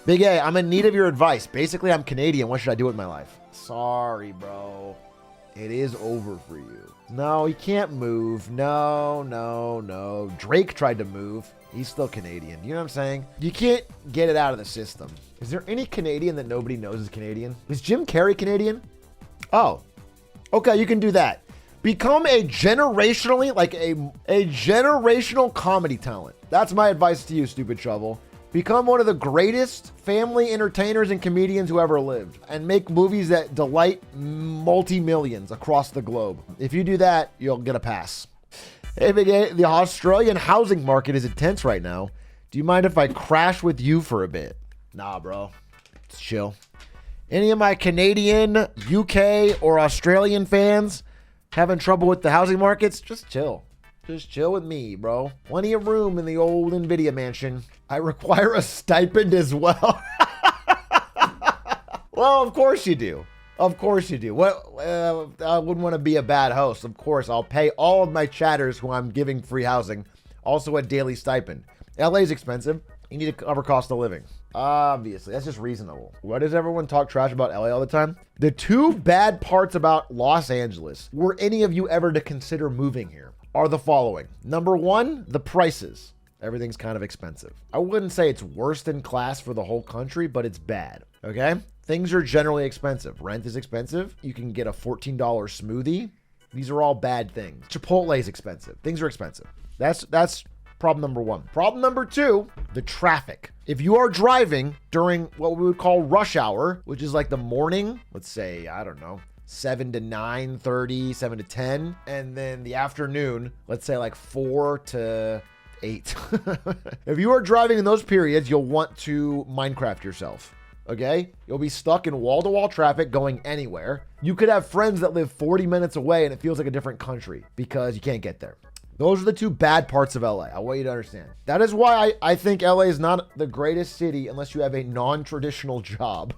Big A, I'm in need of your advice. Basically, I'm Canadian. What should I do with my life? Sorry, bro. It is over for you. No, he can't move. No. Drake tried to move. He's still Canadian. You know what I'm saying? You can't get it out of the system. Is there any Canadian that nobody knows is Canadian? Is Jim Carrey Canadian? Oh, okay, you can do that. Become a generationally, like a generational comedy talent. That's my advice to you, Stupid Shovel. Become one of the greatest family entertainers and comedians who ever lived and make movies that delight multi-millions across the globe. If you do that, you'll get a pass. Hey, Big A, the Australian housing market is intense right now. Do you mind if I crash with you for a bit? Nah, bro. It's chill. Any of my Canadian, UK, or Australian fans having trouble with the housing markets? Just chill. Just chill with me, bro. Plenty of room in the old NVIDIA mansion. I require a stipend as well. Well, of course you do. Of course you do. What? I wouldn't want to be a bad host. Of course, I'll pay all of my chatters who I'm giving free housing, also a daily stipend. LA's expensive. You need to cover cost of living. Obviously, that's just reasonable. Why does everyone talk trash about LA all the time? The two bad parts about Los Angeles, were any of you ever to consider moving here, are the following. Number one, the prices. Everything's kind of expensive. I wouldn't say it's worst in class for the whole country, but it's bad, okay? Things are generally expensive. Rent is expensive. You can get a $14 smoothie. These are all bad things. Chipotle is expensive. Things are expensive. That's problem number one. Problem number two, the traffic. If you are driving during what we would call rush hour, which is like the morning, let's say, I don't know, 7 to 9:30, 7 to 10, and then the afternoon, let's say like 4 to 8. If you are driving in those periods, you'll want to Minecraft yourself. Okay? You'll be stuck in wall-to-wall traffic going anywhere. You could have friends that live 40 minutes away and it feels like a different country because you can't get there. Those are the two bad parts of LA. I want you to understand. That is why I think LA is not the greatest city unless you have a non-traditional job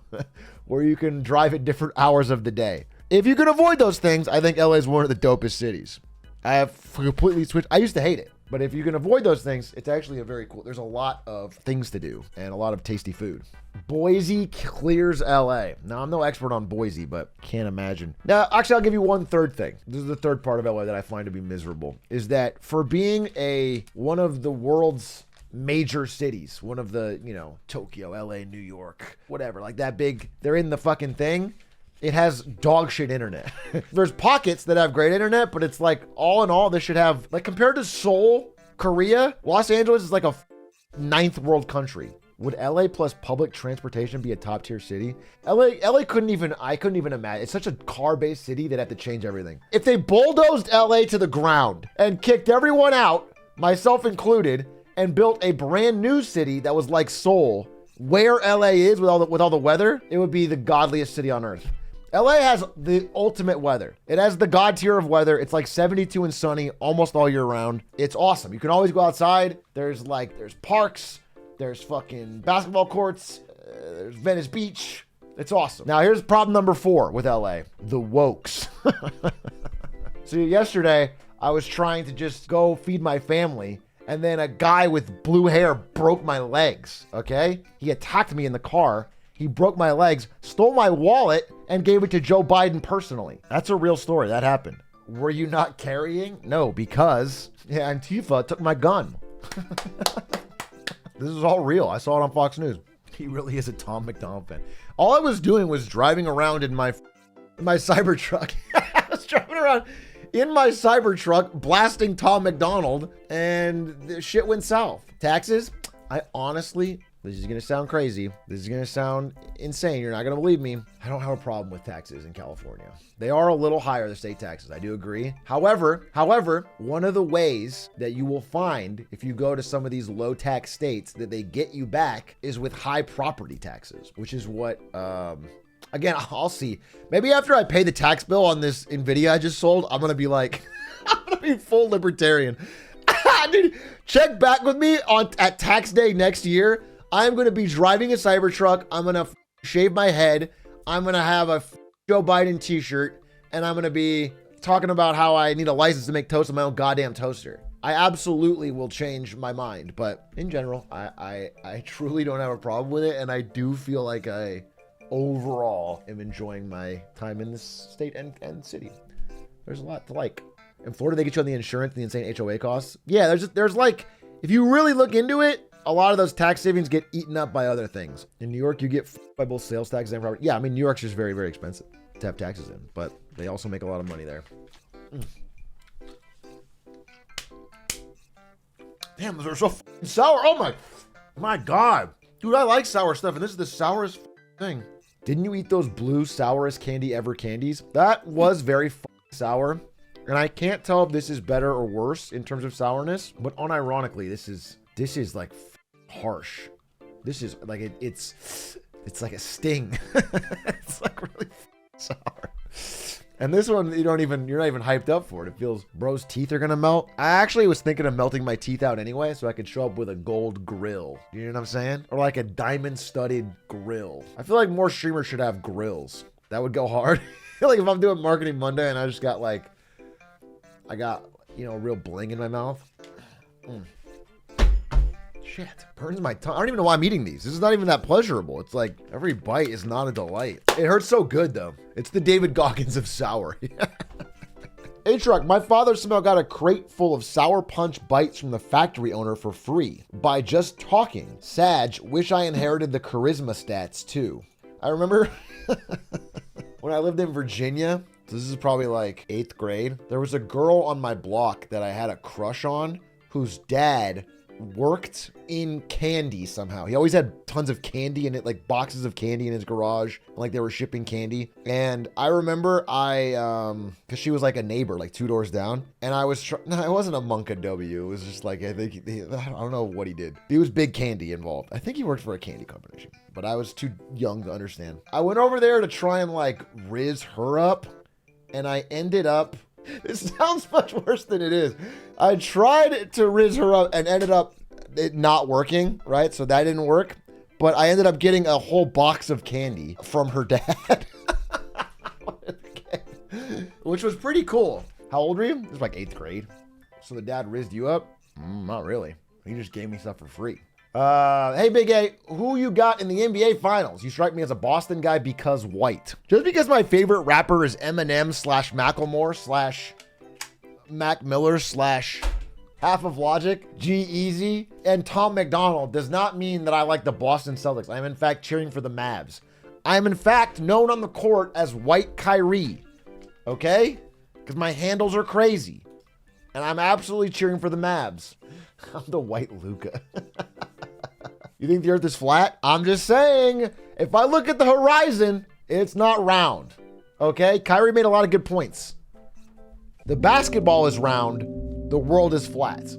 where you can drive at different hours of the day. If you can avoid those things, I think LA is one of the dopest cities. I have completely switched. I used to hate it. But if you can avoid those things, it's actually a very cool. There's a lot of things to do and a lot of tasty food. Boise clears LA. Now, I'm no expert on Boise, but can't imagine. Now, actually, I'll give you one third thing. This is the third part of LA that I find to be miserable, is that for being one of the world's major cities, one of the, Tokyo, LA, New York, whatever, like that big, they're in the fucking thing. It has dog shit internet. There's pockets that have great internet, but it's like all in all, this should have, like compared to Seoul, Korea, Los Angeles is like a ninth world country. Would LA plus public transportation be a top tier city? LA couldn't even imagine. It's such a car-based city that have to change everything. If they bulldozed LA to the ground and kicked everyone out, myself included, and built a brand new city that was like Seoul, where LA is with all the weather, it would be the godliest city on earth. LA has the ultimate weather. It has the god tier of weather. It's like 72 and sunny almost all year round. It's awesome. You can always go outside. There's parks. There's fucking basketball courts. There's Venice Beach. It's awesome. Now here's problem number 4 with LA. The wokes. So yesterday I was trying to just go feed my family, and then a guy with blue hair broke my legs, okay? He attacked me in the car. He broke my legs, stole my wallet, and gave it to Joe Biden personally. That's a real story. That happened. Were you not carrying? No, because Antifa took my gun. This is all real. I saw it on Fox News. He really is a Tom McDonald fan. All I was doing was driving around in my Cybertruck. I was driving around in my Cybertruck, blasting Tom McDonald, and the shit went south. Taxes? I honestly, this is going to sound crazy. This is going to sound insane. You're not going to believe me. I don't have a problem with taxes in California. They are a little higher, the state taxes. I do agree. However, one of the ways that you will find if you go to some of these low tax states that they get you back is with high property taxes, which is what, again, I'll see. Maybe after I pay the tax bill on this NVIDIA I just sold, I'm going to be like, I'm going to be full libertarian. Dude, check back with me at tax day next year. I'm going to be driving a Cybertruck. I'm going to shave my head. I'm going to have a Joe Biden t-shirt. And I'm going to be talking about how I need a license to make toast on my own goddamn toaster. I absolutely will change my mind. But in general, I truly don't have a problem with it. And I do feel like I overall am enjoying my time in this state and city. There's a lot to like. In Florida, they get you on the insurance and the insane HOA costs. Yeah, there's like, if you really look into it, a lot of those tax savings get eaten up by other things. In New York, you get by both sales taxes and property. Yeah, I mean, New York's just very, very expensive to have taxes in, but they also make a lot of money there. Damn, those are so sour. Oh my God. Dude, I like sour stuff, and this is the sourest thing. Didn't you eat those blue sourest candy ever candies? That was very sour. And I can't tell if this is better or worse in terms of sourness, but unironically, this is like harsh. This is like it's like a sting. It's like really sour. And this one, you're not even hyped up for it. It feels, bro's teeth are gonna melt. I actually was thinking of melting my teeth out anyway, so I could show up with a gold grill. You know what I'm saying? Or like a diamond-studded grill. I feel like more streamers should have grills. That would go hard. Like if I'm doing Marketing Monday and I just got like, I got, real bling in my mouth. Shit, burns my tongue. I don't even know why I'm eating these. This is not even that pleasurable. It's like every bite is not a delight. It hurts so good though. It's the David Goggins of sour. H-Rock, my father somehow got a crate full of Sour Punch bites from the factory owner for free by just talking. Sag, wish I inherited the charisma stats too. I remember when I lived in Virginia, this is probably like 8th grade. There was a girl on my block that I had a crush on whose dad worked in candy somehow. He always had tons of candy in it, like boxes of candy in his garage, like they were shipping candy. And I remember because she was like a neighbor, like 2 doors down. And I was, no, it wasn't a Monka W. It was just like, I don't know what he did. He was big candy involved. I think he worked for a candy company, but I was too young to understand. I went over there to try and like riz her up. And I ended up, this sounds much worse than it is. I tried to riz her up and ended up it not working, right? So that didn't work. But I ended up getting a whole box of candy from her dad. Which was pretty cool. How old were you? This was like 8th grade. So the dad rizzed you up? Not really. He just gave me stuff for free. Hey, Big A, who you got in the NBA Finals? You strike me as a Boston guy because white. Just because my favorite rapper is Eminem / Macklemore / Mac Miller / Half of Logic, G-Eazy, and Tom McDonald does not mean that I like the Boston Celtics. I am in fact cheering for the Mavs. I am in fact known on the court as White Kyrie, okay? Because my handles are crazy. And I'm absolutely cheering for the Mavs. I'm the white Luka. You think the earth is flat? I'm just saying, if I look at the horizon, it's not round. Okay? Kyrie made a lot of good points. The basketball is round. The world is flat.